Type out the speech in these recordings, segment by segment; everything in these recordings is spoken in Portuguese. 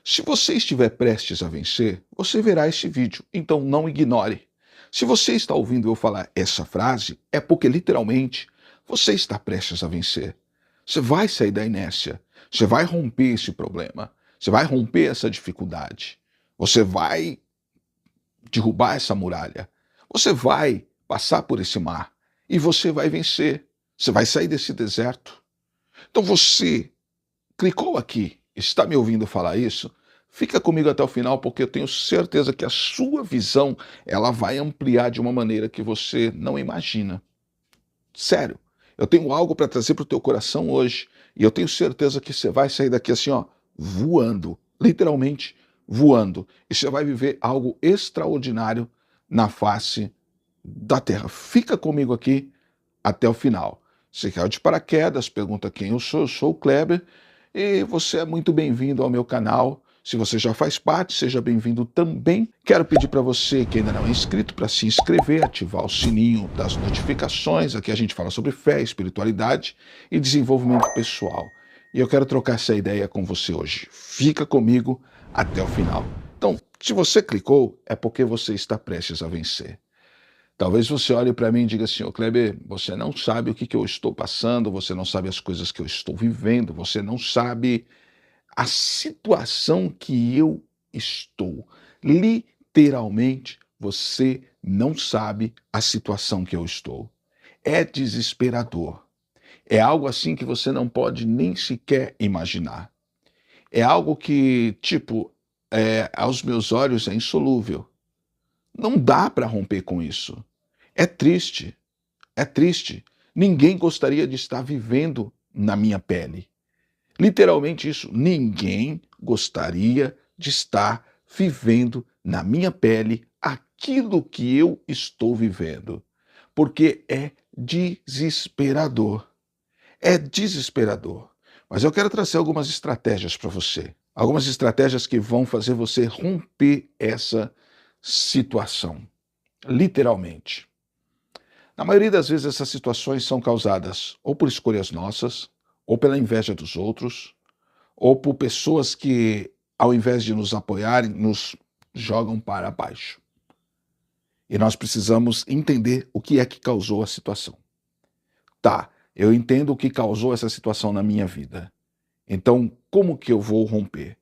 Se você estiver prestes a vencer, você verá este vídeo, então não ignore. Se você está ouvindo eu falar essa frase, é porque literalmente você está prestes a vencer. Você vai sair da inércia, você vai romper esse problema, você vai romper essa dificuldade, você vai derrubar essa muralha, você vai passar por esse mar e você vai vencer, você vai sair desse deserto. Então você clicou aqui, está me ouvindo falar isso? Fica comigo até o final porque eu tenho certeza que a sua visão ela vai ampliar de uma maneira que você não imagina. Sério, eu tenho algo para trazer para o teu coração hoje e eu tenho certeza que você vai sair daqui assim, ó, voando, literalmente voando. E você vai viver algo extraordinário na face da terra. Fica comigo aqui até o final. Você caiu de paraquedas, pergunta quem eu sou o Kleber, e você é muito bem-vindo ao meu canal. Se você já faz parte, seja bem-vindo também. Quero pedir para você que ainda não é inscrito para se inscrever, ativar o sininho das notificações. Aqui a gente fala sobre fé, espiritualidade e desenvolvimento pessoal. E eu quero trocar essa ideia com você hoje. Fica comigo até o final. Então, se você clicou, é porque você está prestes a vencer. Talvez você olhe para mim e diga assim, ô Kleber, você não sabe o que eu estou passando, você não sabe as coisas que eu estou vivendo, você não sabe a situação que eu estou. Literalmente, você não sabe a situação que eu estou. É desesperador. É algo assim que você não pode nem sequer imaginar. É algo que, aos meus olhos é insolúvel. Não dá para romper com isso. É triste, é triste. Ninguém gostaria de estar vivendo na minha pele. Literalmente isso, ninguém gostaria de estar vivendo na minha pele aquilo que eu estou vivendo. Porque é desesperador. É desesperador. Mas eu quero trazer algumas estratégias para você. Algumas estratégias que vão fazer você romper essa situação. Literalmente. Na maioria das vezes, essas situações são causadas ou por escolhas nossas, ou pela inveja dos outros, ou por pessoas que, ao invés de nos apoiarem, nos jogam para baixo. E nós precisamos entender o que é que causou a situação. Tá, eu entendo o que causou essa situação na minha vida. Então, como que eu vou romper?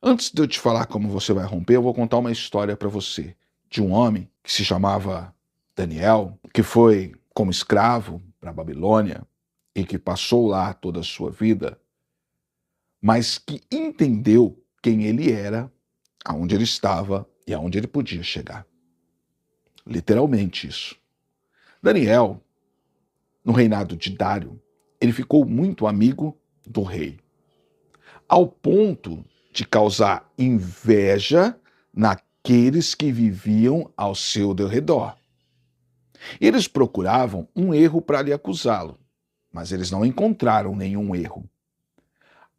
Antes de eu te falar como você vai romper, eu vou contar uma história para você de um homem que se chamava Daniel, que foi como escravo para a Babilônia e que passou lá toda a sua vida, mas que entendeu quem ele era, aonde ele estava e aonde ele podia chegar. Literalmente isso. Daniel, no reinado de Dário, ele ficou muito amigo do rei, ao ponto de causar inveja naqueles que viviam ao seu redor. Eles procuravam um erro para lhe acusá-lo, mas eles não encontraram nenhum erro.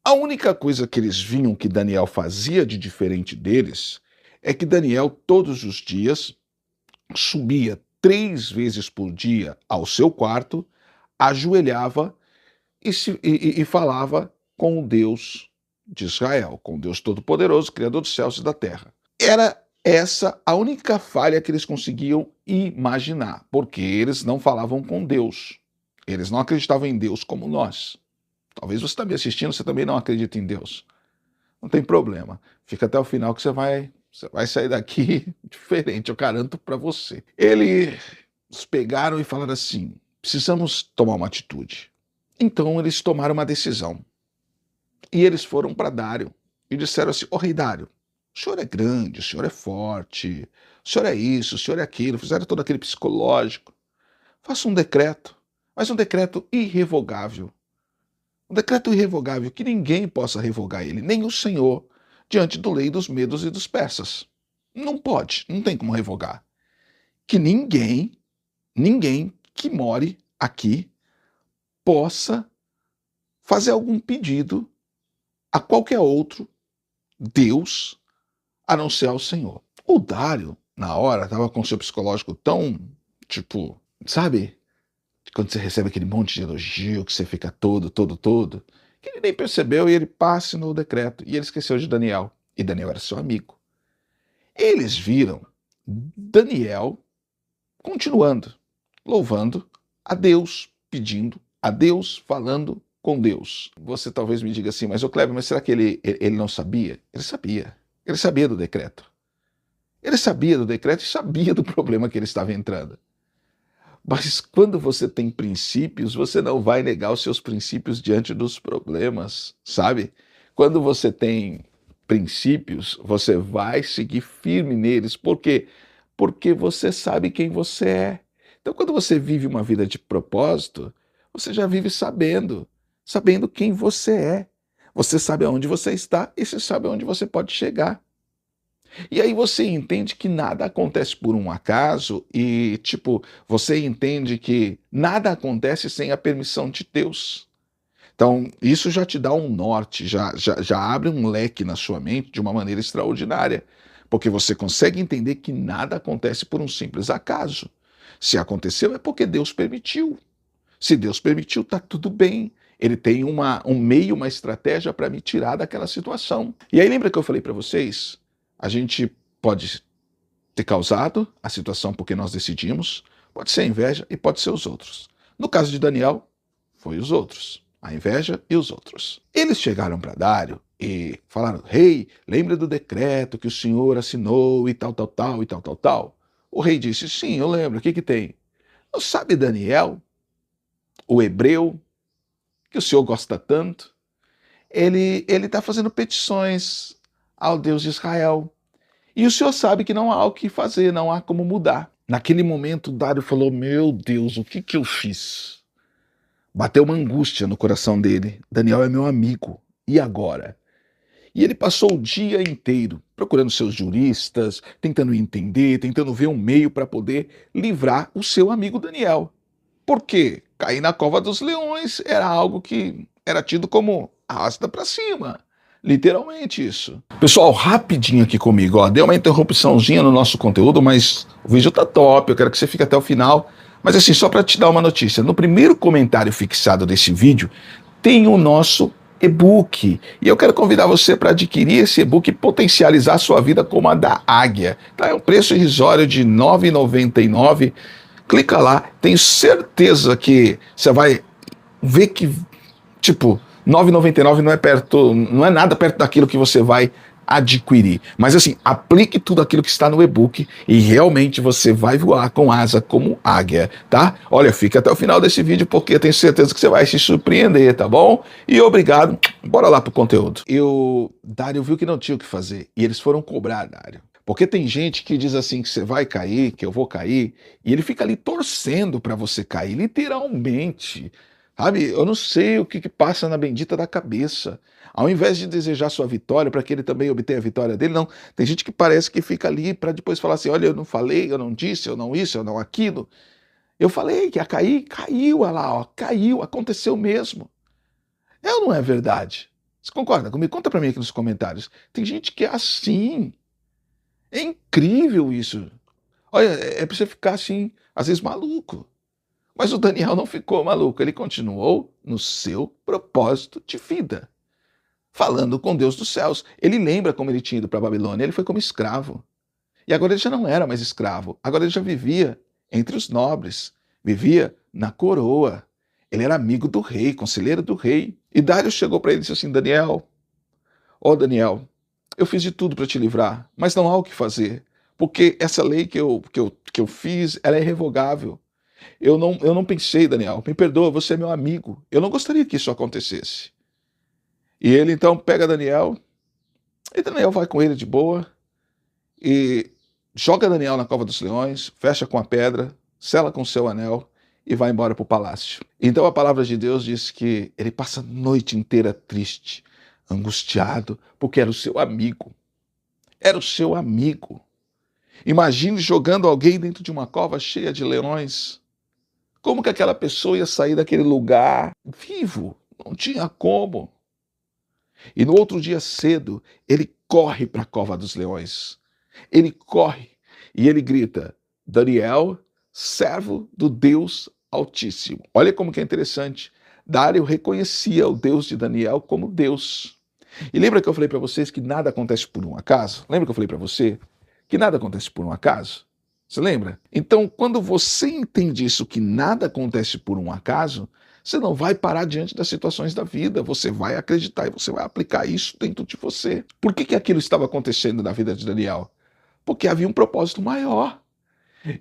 A única coisa que eles viam que Daniel fazia de diferente deles é que Daniel, todos os dias, subia 3 vezes por dia ao seu quarto, ajoelhava e falava com o Deus de Israel, com o Deus Todo-Poderoso, Criador dos céus e da terra. Era essa a única falha que eles conseguiam imaginar, porque eles não falavam com Deus. Eles não acreditavam em Deus como nós. Talvez você está me assistindo, você também não acredita em Deus. Não tem problema. Fica até o final que você vai sair daqui diferente, eu garanto para você. Eles pegaram e falaram assim, precisamos tomar uma atitude. Então eles tomaram uma decisão. E eles foram para Dário e disseram assim, ô rei Dário, o senhor é grande, o senhor é forte, o senhor é isso, o senhor é aquilo, fizeram todo aquele psicológico. Faça um decreto, mas um decreto irrevogável. Um decreto irrevogável que ninguém possa revogar ele, nem o Senhor, diante do lei dos medos e dos persas. Não pode, não tem como revogar. Que ninguém que more aqui possa fazer algum pedido a qualquer outro Deus a não ser ao Senhor. O Dário, na hora, estava com seu psicológico tão, sabe? Quando você recebe aquele monte de elogio, que você fica todo, que ele nem percebeu e ele passa no decreto. E ele esqueceu de Daniel. E Daniel era seu amigo. Eles viram Daniel continuando, louvando a Deus, pedindo a Deus, falando com Deus. Você talvez me diga assim, mas ô Kleber, mas será que ele não sabia? Ele sabia. Ele sabia do decreto. Ele sabia do decreto e sabia do problema que ele estava entrando. Mas quando você tem princípios, você não vai negar os seus princípios diante dos problemas, sabe? Quando você tem princípios, você vai seguir firme neles. Por quê? Porque você sabe quem você é. Então, quando você vive uma vida de propósito, você já vive sabendo quem você é. Você sabe aonde você está e você sabe aonde você pode chegar. E aí você entende que nada acontece por um acaso e, tipo, você entende que nada acontece sem a permissão de Deus. Então, isso já te dá um norte, já abre um leque na sua mente de uma maneira extraordinária, porque você consegue entender que nada acontece por um simples acaso. Se aconteceu é porque Deus permitiu. Se Deus permitiu, está tudo bem. Ele tem um meio, uma estratégia para me tirar daquela situação. E aí lembra que eu falei para vocês? A gente pode ter causado a situação porque nós decidimos, pode ser a inveja e pode ser os outros. No caso de Daniel, foi os outros, a inveja e os outros. Eles chegaram para Dário e falaram, rei, lembra do decreto que o senhor assinou e tal, tal, tal, e tal, tal, tal? O rei disse, sim, eu lembro, o que tem? Não sabe Daniel, o hebreu, que o senhor gosta tanto? Ele está fazendo petições ao Deus de Israel. E o senhor sabe que não há o que fazer, não há como mudar. Naquele momento, Dário falou, meu Deus, o que eu fiz? Bateu uma angústia no coração dele. Daniel é meu amigo, e agora? E ele passou o dia inteiro procurando seus juristas, tentando entender, tentando ver um meio para poder livrar o seu amigo Daniel. Por quê? Cair na cova dos leões era algo que era tido como arrasta para cima. Literalmente isso. Pessoal, rapidinho aqui comigo, ó. Deu uma interrupçãozinha no nosso conteúdo, mas o vídeo tá top, eu quero que você fique até o final. Mas assim, só para te dar uma notícia, no primeiro comentário fixado desse vídeo tem o nosso e-book. E eu quero convidar você para adquirir esse e-book e potencializar a sua vida como a da Águia. Tá? É um preço irrisório de R$ 9,99. Clica lá, tenho certeza que você vai ver que, tipo, R$ 9,99 não é perto, não é nada perto daquilo que você vai adquirir. Mas assim, aplique tudo aquilo que está no e-book e realmente você vai voar com asa como águia, tá? Olha, fica até o final desse vídeo porque eu tenho certeza que você vai se surpreender, tá bom? E obrigado, bora lá pro conteúdo. Dário viu que não tinha o que fazer e eles foram cobrar Dário. Porque tem gente que diz assim que você vai cair, que eu vou cair, e ele fica ali torcendo para você cair, literalmente. Sabe, eu não sei o que passa na bendita da cabeça. Ao invés de desejar sua vitória para que ele também obtenha a vitória dele, não. Tem gente que parece que fica ali para depois falar assim, olha, eu não falei, eu não disse, eu não isso, eu não aquilo. Eu falei que ia cair, caiu, olha lá, ó, caiu, aconteceu mesmo. É ou não é verdade? Você concorda comigo? Conta para mim aqui nos comentários. Tem gente que é assim. É incrível isso. Olha, é para você ficar assim, às vezes maluco. Mas o Daniel não ficou maluco, ele continuou no seu propósito de vida, falando com Deus dos céus. Ele lembra como ele tinha ido para a Babilônia, ele foi como escravo. E agora ele já não era mais escravo, agora ele já vivia entre os nobres, vivia na coroa. Ele era amigo do rei, conselheiro do rei. E Dário chegou para ele e disse assim, Daniel, ó Daniel, eu fiz de tudo para te livrar, mas não há o que fazer, porque essa lei que eu fiz, ela é irrevogável. Eu não pensei, Daniel, me perdoa, você é meu amigo. Eu não gostaria que isso acontecesse. E ele então pega Daniel, e Daniel vai com ele de boa, e joga Daniel na cova dos leões, fecha com a pedra, sela com o seu anel, e vai embora para o palácio. Então a palavra de Deus diz que ele passa a noite inteira triste, angustiado, porque era o seu amigo. Era o seu amigo. Imagine jogando alguém dentro de uma cova cheia de leões. Como que aquela pessoa ia sair daquele lugar vivo? Não tinha como. E no outro dia cedo, ele corre para a cova dos leões. Ele corre e ele grita, Daniel, servo do Deus Altíssimo. Olha como que é interessante. Dário reconhecia o Deus de Daniel como Deus. E lembra que eu falei para vocês que nada acontece por um acaso? Lembra que eu falei para você que nada acontece por um acaso? Você lembra? Então, quando você entende isso, que nada acontece por um acaso, você não vai parar diante das situações da vida, você vai acreditar e você vai aplicar isso dentro de você. Por que aquilo estava acontecendo na vida de Daniel? Porque havia um propósito maior.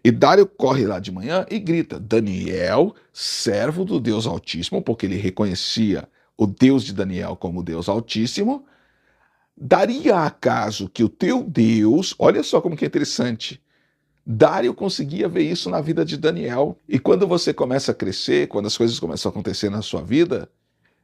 E Dário corre lá de manhã e grita: Daniel, servo do Deus Altíssimo, porque ele reconhecia o Deus de Daniel como Deus Altíssimo. Daria acaso que o teu Deus, olha só como que é interessante, Dário conseguia ver isso na vida de Daniel. E quando você começa a crescer, quando as coisas começam a acontecer na sua vida,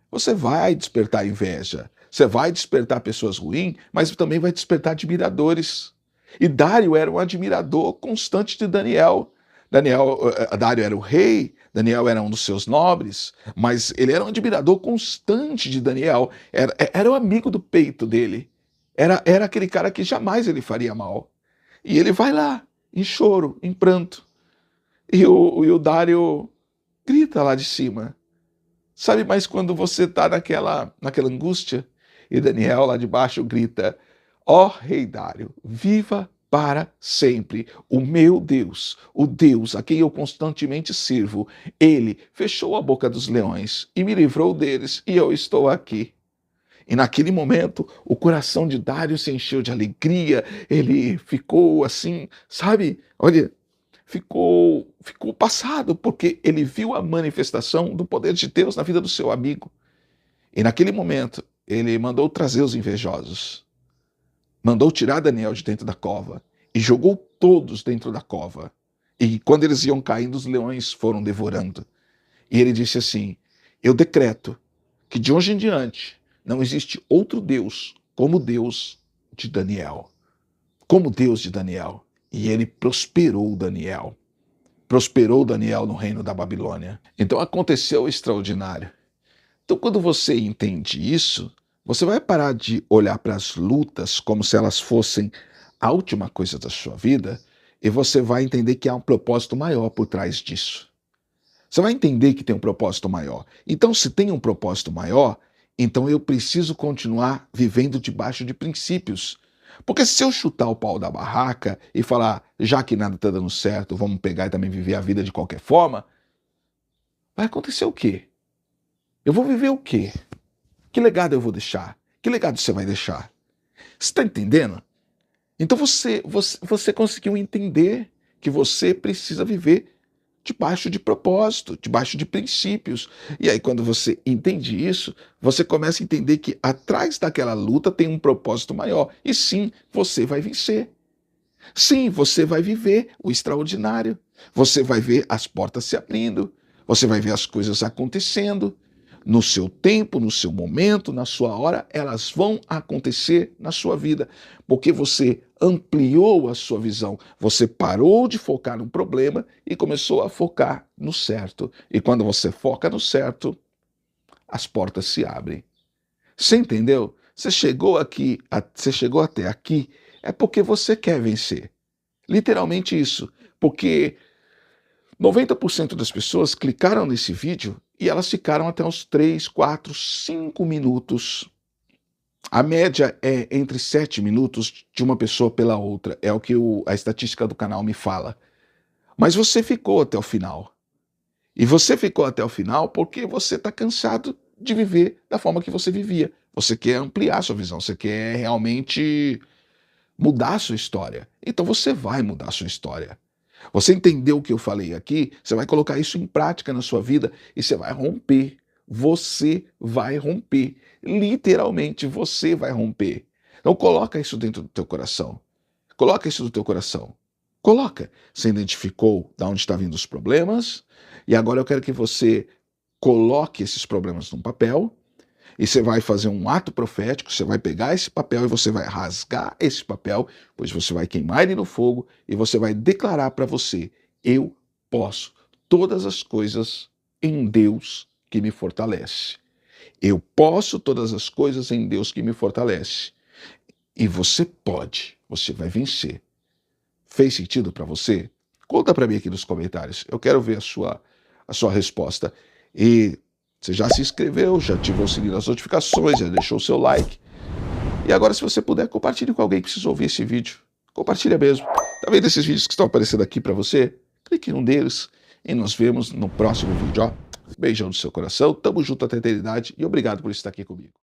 você vai despertar inveja, você vai despertar pessoas ruins, mas também vai despertar admiradores. E Dário era um admirador constante de Daniel. Dário era o rei, Daniel era um dos seus nobres, mas ele era um admirador constante de Daniel. Era o amigo do peito dele. Era aquele cara que jamais ele faria mal. E ele vai lá, em choro, em pranto. E o Dário grita lá de cima. Sabe, mas quando você está naquela angústia, e Daniel lá de baixo grita: ó rei Dário, viva para sempre o meu Deus, o Deus a quem eu constantemente sirvo. Ele fechou a boca dos leões e me livrou deles, e eu estou aqui. E naquele momento, o coração de Dário se encheu de alegria, ele ficou assim, sabe, olha, ficou passado, porque ele viu a manifestação do poder de Deus na vida do seu amigo. E naquele momento, ele mandou trazer os invejosos, mandou tirar Daniel de dentro da cova e jogou todos dentro da cova. E quando eles iam caindo, os leões foram devorando. E ele disse assim: eu decreto que de hoje em diante não existe outro Deus como o Deus de Daniel. Como Deus de Daniel. E ele prosperou Daniel. Prosperou Daniel no reino da Babilônia. Então aconteceu o extraordinário. Então quando você entende isso, você vai parar de olhar para as lutas como se elas fossem a última coisa da sua vida, e você vai entender que há um propósito maior por trás disso. Você vai entender que tem um propósito maior. Então, se tem um propósito maior, então eu preciso continuar vivendo debaixo de princípios. Porque se eu chutar o pau da barraca e falar, já que nada está dando certo, vamos pegar e também viver a vida de qualquer forma, vai acontecer o quê? Eu vou viver o quê? Que legado eu vou deixar? Que legado você vai deixar? Você está entendendo? Então você conseguiu entender que você precisa viver debaixo de propósito, debaixo de princípios. E aí, quando você entende isso, você começa a entender que atrás daquela luta tem um propósito maior. E sim, você vai vencer. Sim, você vai viver o extraordinário. Você vai ver as portas se abrindo. Você vai ver as coisas acontecendo. No seu tempo, no seu momento, na sua hora, elas vão acontecer na sua vida, porque você ampliou a sua visão, você parou de focar no problema e começou a focar no certo. E quando você foca no certo, as portas se abrem. Você entendeu? Você chegou aqui, você chegou até aqui, é porque você quer vencer. Literalmente isso, porque 90% das pessoas clicaram nesse vídeo e elas ficaram até uns 3, 4, 5 minutos. A média é entre 7 minutos de uma pessoa pela outra. É o que a estatística do canal me fala. Mas você ficou até o final. E você ficou até o final porque você está cansado de viver da forma que você vivia. Você quer ampliar a sua visão. Você quer realmente mudar a sua história. Então você vai mudar a sua história. Você entendeu o que eu falei aqui? Você vai colocar isso em prática na sua vida e você vai romper. Você vai romper. Literalmente, você vai romper. Então coloca isso dentro do teu coração. Coloca isso no teu coração. Coloca. Você identificou de onde estão vindo os problemas e agora eu quero que você coloque esses problemas num papel e você vai fazer um ato profético, você vai pegar esse papel e você vai rasgar esse papel, pois você vai queimar ele no fogo e você vai declarar para você: eu posso todas as coisas em Deus que me fortalece. Eu posso todas as coisas em Deus que me fortalece. E você pode, você vai vencer. Fez sentido para você? Conta para mim aqui nos comentários. Eu quero ver a sua resposta. E você já se inscreveu, já ativou o sininho das notificações, já deixou o seu like. E agora, se você puder, compartilhe com alguém que precisa ouvir esse vídeo. Compartilha mesmo. Tá vendo esses vídeos que estão aparecendo aqui para você? Clique em um deles e nos vemos no próximo vídeo, ó. Beijão no seu coração, tamo junto até a eternidade e obrigado por estar aqui comigo.